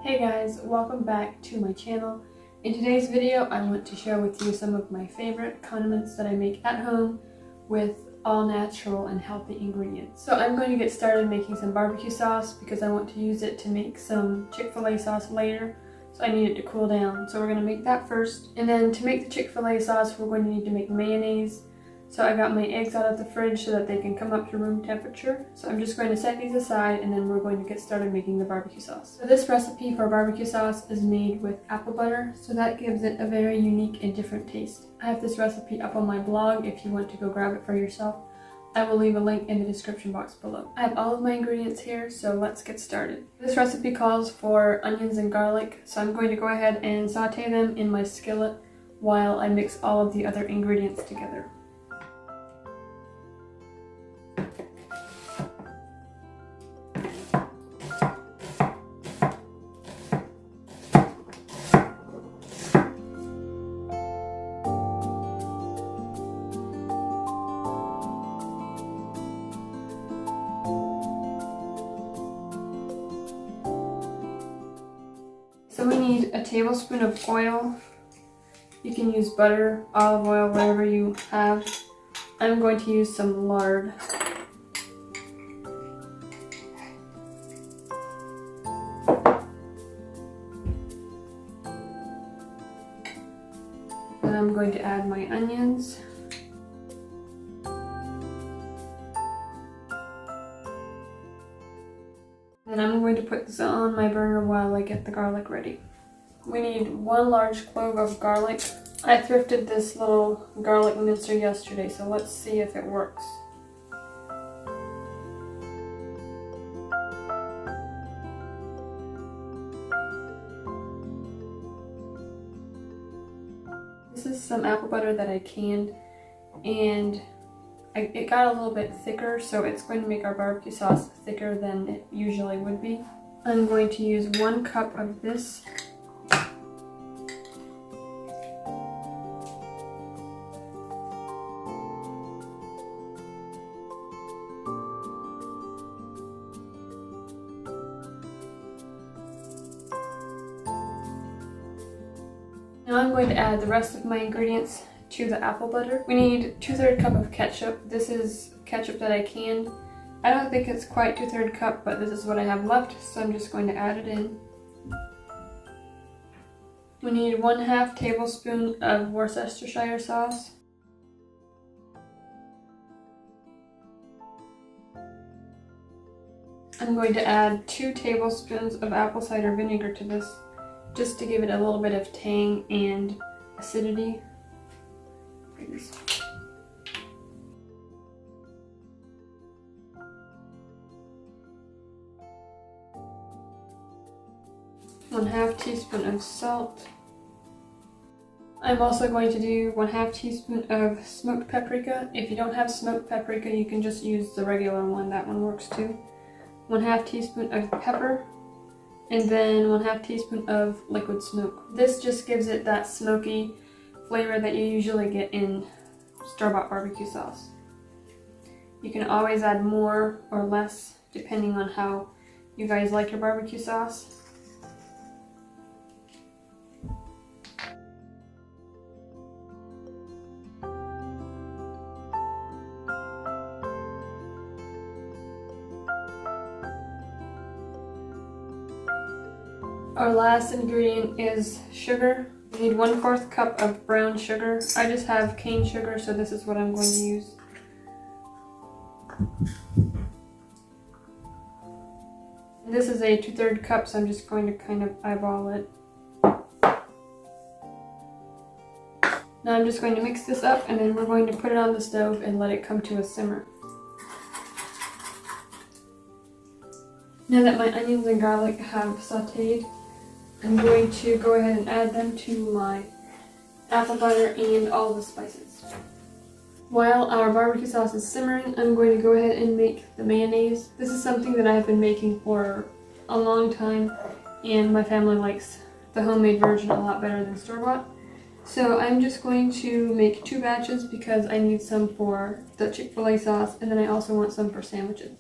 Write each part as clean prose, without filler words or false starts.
Hey guys, welcome back to my channel. In today's video, I want to share with you some of my favorite condiments that I make at home with all natural and healthy ingredients. So I'm going to get started making some barbecue sauce because I want to use it to make some Chic Fil A sauce later. So I need it to cool down. So we're going to make that first. And then to make the Chic Fil A sauce, we're going to need to make mayonnaise. So I got my eggs out of the fridge so that they can come up to room temperature. So I'm just going to set these aside and then we're going to get started making the barbecue sauce. So this recipe for barbecue sauce is made with apple butter, so that gives it a very unique and different taste. I have this recipe up on my blog if you want to go grab it for yourself. I will leave a link in the description box below. I have all of my ingredients here, so let's get started. This recipe calls for onions and garlic, so I'm going to go ahead and saute them in my skillet while I mix all of the other ingredients together. So we need a tablespoon of oil. You can use butter, olive oil, whatever you have. I'm going to use some lard. And I'm going to add my onions. And I'm going to put this on my burner while I get the garlic ready. We need 1 large clove of garlic. I thrifted this little garlic mincer yesterday, so let's see if it works. This is some apple butter that I canned, and it got a little bit thicker, so it's going to make our barbecue sauce thicker than it usually would be. I'm going to use 1 cup of this. Now I'm going to add the rest of my ingredients to the apple butter. We need 2/3 cup of ketchup. This is ketchup that I canned. I don't think it's quite 2/3 cup, but this is what I have left, so I'm just going to add it in. We need 1/2 tablespoon of Worcestershire sauce. I'm going to add 2 tablespoons of apple cider vinegar to this, just to give it a little bit of tang and acidity. 1/2 teaspoon of salt. I'm also going to do 1/2 teaspoon of smoked paprika. If you don't have smoked paprika, you can just use the regular one. That one works too. 1/2 teaspoon of pepper, and then 1/2 teaspoon of liquid smoke. This just gives it that smoky flavor that you usually get in store-bought barbecue sauce. You can always add more or less depending on how you guys like your barbecue sauce. Our last ingredient is sugar. We need 1/4 cup of brown sugar. I just have cane sugar, so this is what I'm going to use. This is a 2/3 cup, so I'm just going to kind of eyeball it. Now I'm just going to mix this up, and then we're going to put it on the stove and let it come to a simmer. Now that my onions and garlic have sauteed, I'm going to go ahead and add them to my apple butter and all the spices. While our barbecue sauce is simmering, I'm going to go ahead and make the mayonnaise. This is something that I've been making for a long time, and my family likes the homemade version a lot better than store-bought. So I'm just going to make 2 batches because I need some for the Chick Fil A sauce, and then I also want some for sandwiches.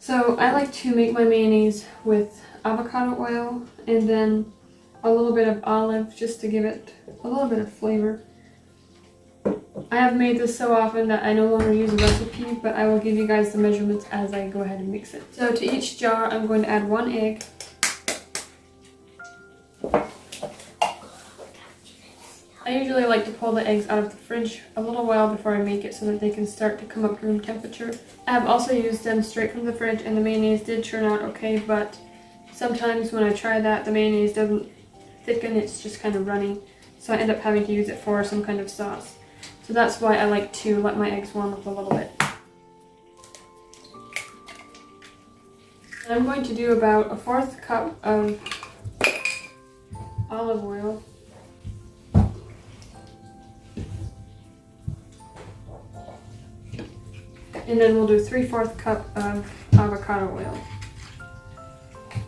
So I like to make my mayonnaise with avocado oil and then a little bit of olive just to give it a little bit of flavor. I have made this so often that I no longer use a recipe, but I will give you guys the measurements as I go ahead and mix it. So to each jar, I'm going to add 1 egg. I usually like to pull the eggs out of the fridge a little while before I make it so that they can start to come up to room temperature. I have also used them straight from the fridge and the mayonnaise did turn out okay, but sometimes when I try that, the mayonnaise doesn't thicken, it's just kind of runny. So I end up having to use it for some kind of sauce. So that's why I like to let my eggs warm up a little bit. And I'm going to do about a 1/4 cup of olive oil. And then we'll do 3/4 cup of avocado oil.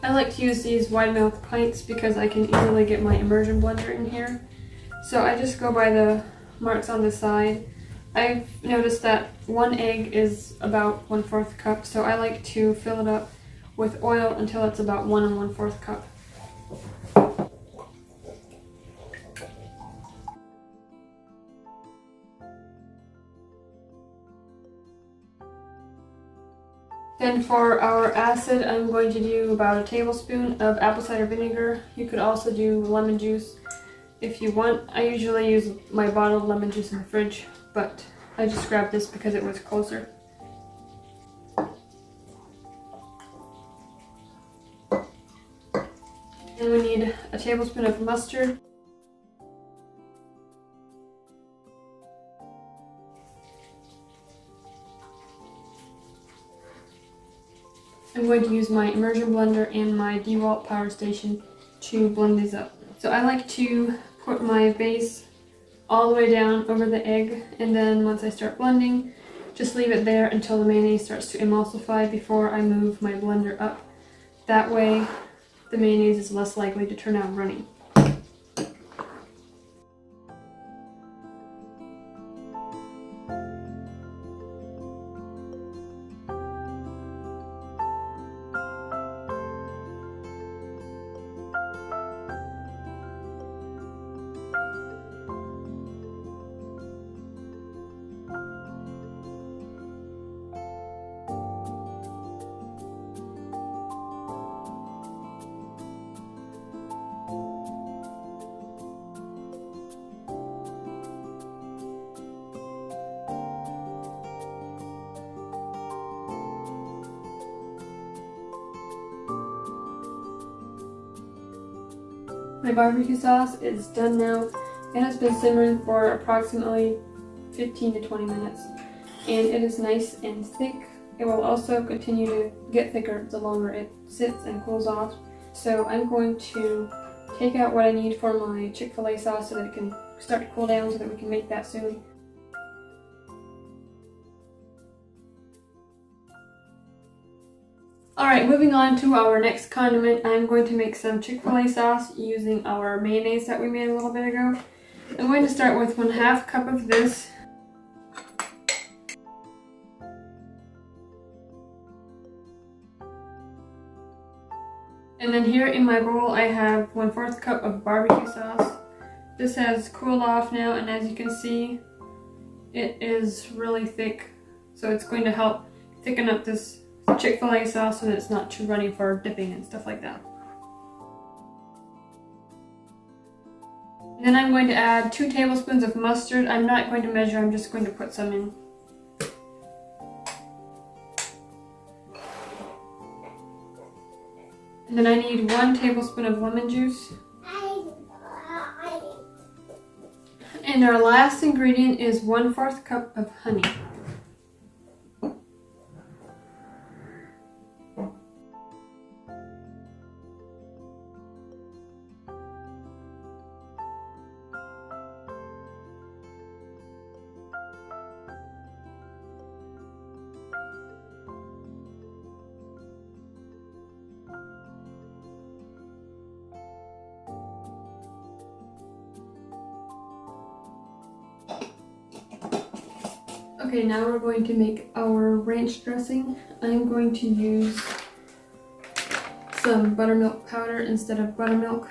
I like to use these wide mouth pints because I can easily get my immersion blender in here. So I just go by the marks on the side. I've noticed that 1 egg is about 1/4 cup, so I like to fill it up with oil until it's about 1 1/4 cup. Then for our acid, I'm going to do about a tablespoon of apple cider vinegar. You could also do lemon juice if you want. I usually use my bottled lemon juice in the fridge, but I just grabbed this because it was closer. Then we need a tablespoon of mustard. I'm going to use my immersion blender and my DeWalt power station to blend these up. So I like to put my base all the way down over the egg, and then once I start blending, just leave it there until the mayonnaise starts to emulsify before I move my blender up. That way the mayonnaise is less likely to turn out runny. My barbecue sauce is done now. It has been simmering for approximately 15 to 20 minutes, and it is nice and thick. It will also continue to get thicker the longer it sits and cools off. So I'm going to take out what I need for my Chic Fil A sauce so that it can start to cool down so that we can make that soon. Alright, moving on to our next condiment, I'm going to make some Chic Fil A sauce using our mayonnaise that we made a little bit ago. I'm going to start with 1/2 cup of this. And then here in my bowl I have 1/4 cup of barbecue sauce. This has cooled off now, and as you can see, it is really thick. So it's going to help thicken up this Chic Fil A sauce so that it's not too runny for dipping and stuff like that. And then I'm going to add 2 tablespoons of mustard. I'm not going to measure, I'm just going to put some in. And then I need 1 tablespoon of lemon juice. And our last ingredient is 1/4 cup of honey. Okay, now we're going to make our ranch dressing. I'm going to use some buttermilk powder instead of buttermilk.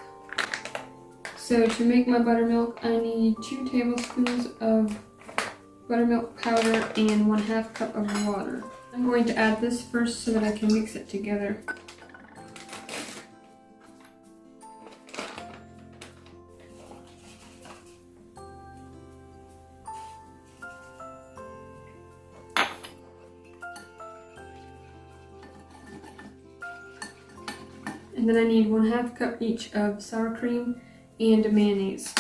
So to make my buttermilk, I need 2 tablespoons of buttermilk powder and 1/2 cup of water. I'm going to add this first so that I can mix it together. And then I need 1/2 cup each of sour cream and mayonnaise.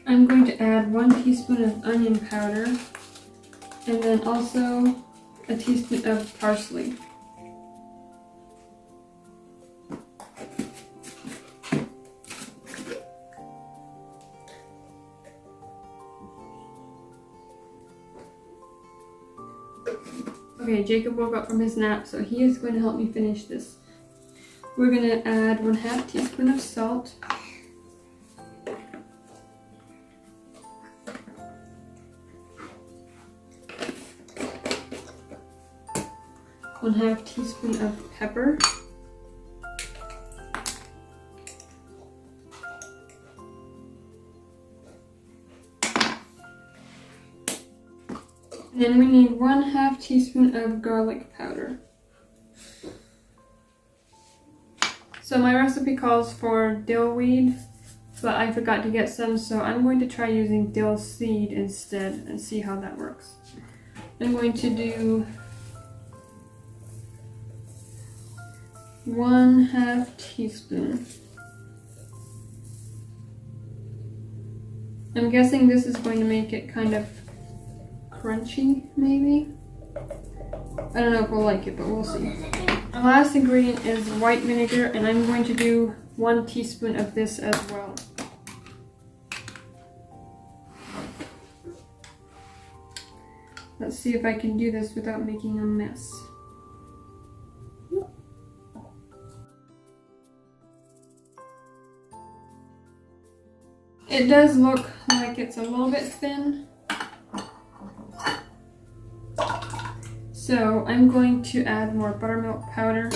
I'm going to add 1 teaspoon of onion powder and then also a teaspoon of parsley. Okay, Jacob woke up from his nap, so he is going to help me finish this. We're going to add 1/2 teaspoon of salt. 1/2 teaspoon of pepper. And then we need 1/2 teaspoon of garlic powder. So my recipe calls for dill weed, but I forgot to get some, so I'm going to try using dill seed instead and see how that works. I'm going to do 1/2 teaspoon. I'm guessing this is going to make it kind of crunchy, maybe? I don't know if we'll like it, but we'll see. Our last ingredient is white vinegar, and I'm going to do 1 teaspoon of this as well. Let's see if I can do this without making a mess. It does look like it's a little bit thin. So I'm going to add more buttermilk powder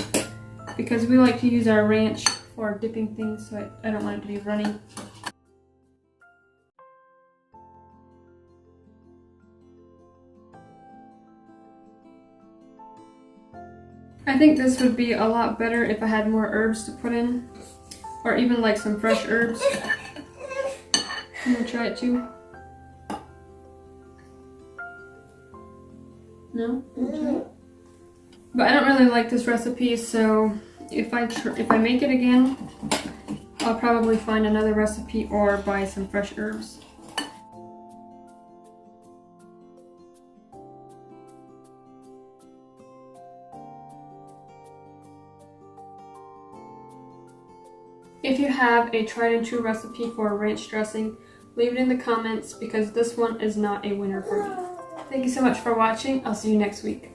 because we like to use our ranch for dipping things, so I don't want it to be runny. I think this would be a lot better if I had more herbs to put in, or even like some fresh herbs. I'm gonna try it too. No? But I don't really like this recipe, so if I make it again, I'll probably find another recipe or buy some fresh herbs. If you have a tried and true recipe for ranch dressing, leave it in the comments because this one is not a winner for me. Thank you so much for watching. I'll see you next week.